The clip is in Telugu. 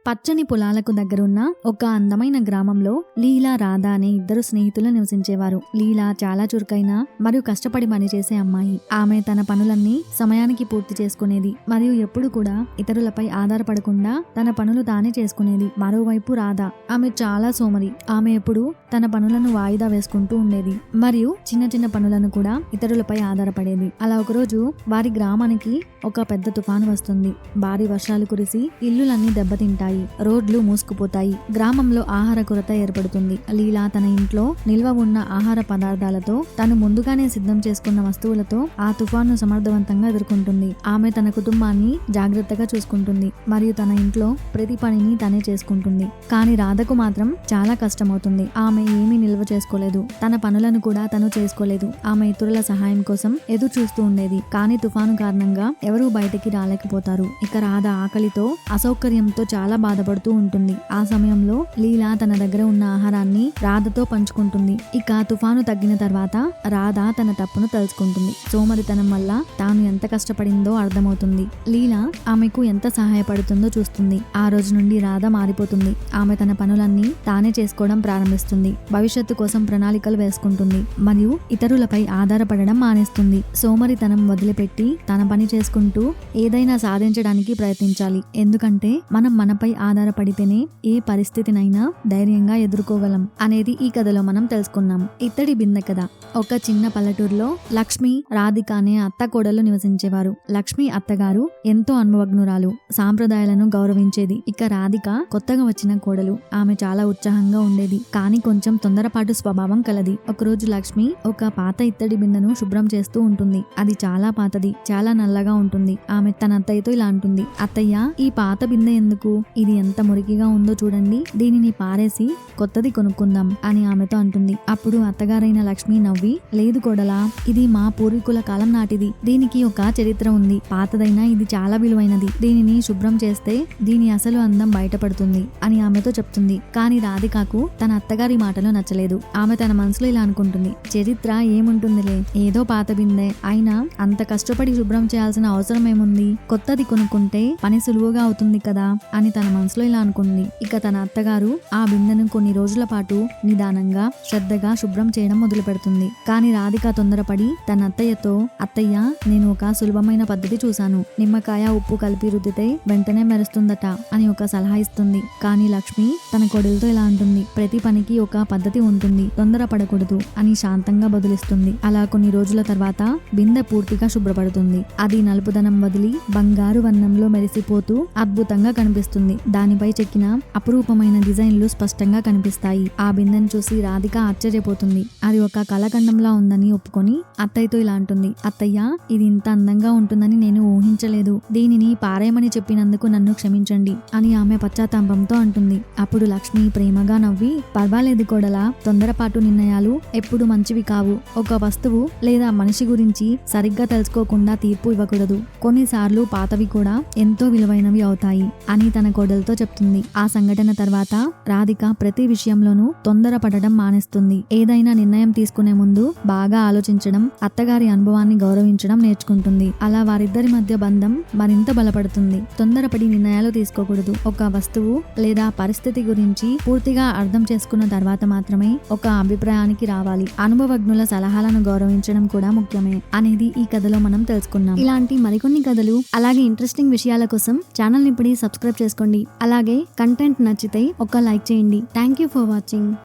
పచ్చని పొలాలకు దగ్గరున్న ఒక అందమైన గ్రామంలో లీలా రాధా అనే ఇద్దరు స్నేహితులు నివసించేవారు. లీలా చాలా చురుకైన మరియు కష్టపడి పనిచేసే అమ్మాయి. ఆమె తన పనులన్నీ సమయానికి పూర్తి చేసుకునేది మరియు ఎప్పుడు కూడా ఇతరులపై ఆధారపడకుండా తన పనులు తానే చేసుకునేది. మరోవైపు రాధా, ఆమె చాలా సోమరి. ఆమె ఎప్పుడు తన పనులను వాయిదా వేసుకుంటూ ఉండేది మరియు చిన్న చిన్న పనులను కూడా ఇతరులపై ఆధారపడేది. అలా ఒకరోజు వారి గ్రామానికి ఒక పెద్ద తుఫాను వస్తుంది. భారీ వర్షాలు కురిసి ఇల్లులన్నీ దెబ్బతింటాయి, రోడ్లు మూసుకుపోతాయి, గ్రామంలో ఆహార కొరత ఏర్పడుతుంది. లీలా తన ఇంట్లో నిల్వ ఉన్న ఆహార పదార్థాలతో, తను ముందుగానే సిద్ధం చేసుకున్న వస్తువులతో ఆ తుఫాను సమర్థవంతంగా ఎదుర్కొంటుంది. ఆమె తన కుటుంబాన్ని జాగ్రత్తగా చూసుకుంటుంది మరియు తన ఇంట్లో ప్రతి పనిని తనే చేసుకుంటుంది. కానీ రాధకు మాత్రం చాలా కష్టమవుతుంది. ఆమె ఏమీ నిల్వ చేసుకోలేదు, తన పనులను కూడా తను చేసుకోలేదు. ఆమె ఇతరుల సహాయం కోసం ఎదురు చూస్తూ ఉండేది. కానీ తుఫాను కారణంగా ఎవరూ బయటికి రాలేకపోతారు. ఇక రాధ ఆకలితో, అసౌకర్యంతో చాలా బాధపడుతూ ఉంటుంది. ఆ సమయంలో లీలా తన దగ్గర ఉన్న ఆహారాన్ని రాధతో పంచుకుంటుంది. ఇక తుఫాను తగ్గిన తర్వాత రాధ తన తప్పును తెలుసుకుంటుంది. సోమరితనం వల్ల తాను ఎంత కష్టపడిందో అర్థమవుతుంది. లీలా ఆమెకు ఎంత సహాయపడుతుందో చూస్తుంది. ఆ రోజు నుండి రాధ మారిపోతుంది. ఆమె తన పనులన్నీ తానే చేసుకోవడం ప్రారంభిస్తుంది. భవిష్యత్తు కోసం ప్రణాళికలు వేసుకుంటుంది మరియు ఇతరులపై ఆధారపడడం మానేస్తుంది. సోమరితనం వదిలిపెట్టి తన పని చేసుకుంటూ ఏదైనా సాధించడానికి ప్రయత్నించాలి. ఎందుకంటే మనం మనపై ఆధారపడితేనే ఏ పరిస్థితినైనా ధైర్యంగా ఎదుర్కోగలం అనేది ఈ కథలో మనం తెలుసుకున్నాం. ఇత్తడి బిందె కథ. ఒక చిన్న పల్లెటూరులో లక్ష్మి, రాధిక అనే అత్త కోడలు నివసించేవారు. లక్ష్మి అత్తగారు ఎంతో అనుభవజ్ఞురాలు, సాంప్రదాయాలను గౌరవించేది. ఇక రాధిక కొత్తగా వచ్చిన కోడలు. ఆమె చాలా ఉత్సాహంగా ఉండేది, కానీ కొంచెం తొందరపాటు స్వభావం కలది. ఒకరోజు లక్ష్మి ఒక పాత ఇత్తడి బిందెను శుభ్రం చేస్తూ ఉంటుంది. అది చాలా పాతది, చాలా నల్లగా ఉంటుంది. ఆమె తన అత్తయ్యతో ఇలా అంటుంది, అత్తయ్య, ఈ పాత బిందె ఎందుకు? ఇది ఎంత మురికిగా ఉందో చూడండి, దీనిని పారేసి కొత్తది కొనుక్కుందాం అని ఆమెతో అంటుంది. అప్పుడు అత్తగారైన లక్ష్మి నవ్వి, లేదు కోడలా, ఇది మా పూర్వీకుల కాలం నాటిది, దీనికి ఒక చరిత్ర ఉంది, పాతదైనా ఇది చాలా విలువైనది, దీనిని శుభ్రం చేస్తే దీని అసలు అందం బయటపడుతుంది అని ఆమెతో చెప్తుంది. కానీ రాధికకు తన అత్తగారి మాటలు నచ్చలేదు. ఆమె తన మనసులో ఇలా అనుకుంటుంది, చరిత్ర ఏముంటుందిలే, ఏదో పాత బిందె, అయినా అంత కష్టపడి శుభ్రం చేయాల్సిన అవసరం ఏముంది, కొత్తది కొనుక్కుంటే పని సులువుగా అవుతుంది కదా అని తన మనసులో ఇలా అనుకుంది. ఇక తన అత్తగారు ఆ బిందెను కొన్ని రోజుల పాటు నిదానంగా, శ్రద్ధగా శుభ్రం చేయడం మొదలు పెడుతుంది. కానీ రాధిక తొందరపడి తన అత్తయ్యతో, అత్తయ్య, నేను ఒక సులభమైన పద్ధతి చూశాను, నిమ్మకాయ ఉప్పు కలిపి రుద్దితే వెంటనే మెరుస్తుందట అని ఒక సలహా ఇస్తుంది. కానీ లక్ష్మి తన కొడులతో ఇలా అంటుంది, ప్రతి పనికి ఒక పద్ధతి ఉంటుంది, తొందరపడకూడదు అని శాంతంగా బదులిస్తుంది. అలా కొన్ని రోజుల తర్వాత బిందె పూర్తిగా శుభ్రపడుతుంది. అది నలుపుదనం వదిలి బంగారు వర్ణంలో మెరిసిపోతూ అద్భుతంగా కనిపిస్తుంది. దానిపై చెక్కిన అపురూపమైన డిజైన్లు స్పష్టంగా కనిపిస్తాయి. ఆ బిందెను చూసి రాధిక ఆశ్చర్యపోతుంది. అది ఒక కళఖండంలా ఉందని ఒప్పుకొని అత్తయ్యతో ఇలా అంటుంది, అత్తయ్య, ఇది ఇంత అందంగా ఉంటుందని నేను ఊహించలేదు, దీనిని పారేయమని చెప్పినందుకు నన్ను క్షమించండి అని ఆమె పశ్చాత్తాపంతో అంటుంది. అప్పుడు లక్ష్మి ప్రేమగా నవ్వి, పర్వాలేదు కోడలా, తొందరపాటు నిర్ణయాలు ఎప్పుడు మంచివి కావు, ఒక వస్తువు లేదా మనిషి గురించి సరిగ్గా తెలుసుకోకుండా తీర్పు ఇవ్వకూడదు, కొన్నిసార్లు పాతవి కూడా ఎంతో విలువైనవి అవుతాయి అని తన కోడలతో చెప్తుంది. ఆ సంఘటన తర్వాత రాధిక ప్రతి విషయంలోనూ తొందరపడడం మానేస్తుంది. ఏదైనా నిర్ణయం తీసుకునే ముందు బాగా ఆలోచించడం, అత్తగారి అనుభవాన్ని గౌరవించడం నేర్చుకుంటుంది. అలా వారిద్దరి మధ్య బంధం మరింత బలపడుతుంది. తొందరపడి నిర్ణయాలు తీసుకోకూడదు. ఒక వస్తువు లేదా పరిస్థితి గురించి పూర్తిగా అర్థం చేసుకున్న తర్వాత మాత్రమే ఒక అభిప్రాయానికి రావాలి. అనుభవజ్ఞుల సలహాలను గౌరవించడం కూడా ముఖ్యమే అనేది ఈ కథలో మనం తెలుసుకున్నాం. ఇలాంటి మరికొన్ని కథలు, అలాగే ఇంట్రెస్టింగ్ విషయాల కోసం ఛానల్ ని ఇప్పుడే సబ్స్క్రైబ్ చేసుకోండి. అలాగే కంటెంట్ నచ్చితే ఒక లైక్ చేయండి. Thank you for watching.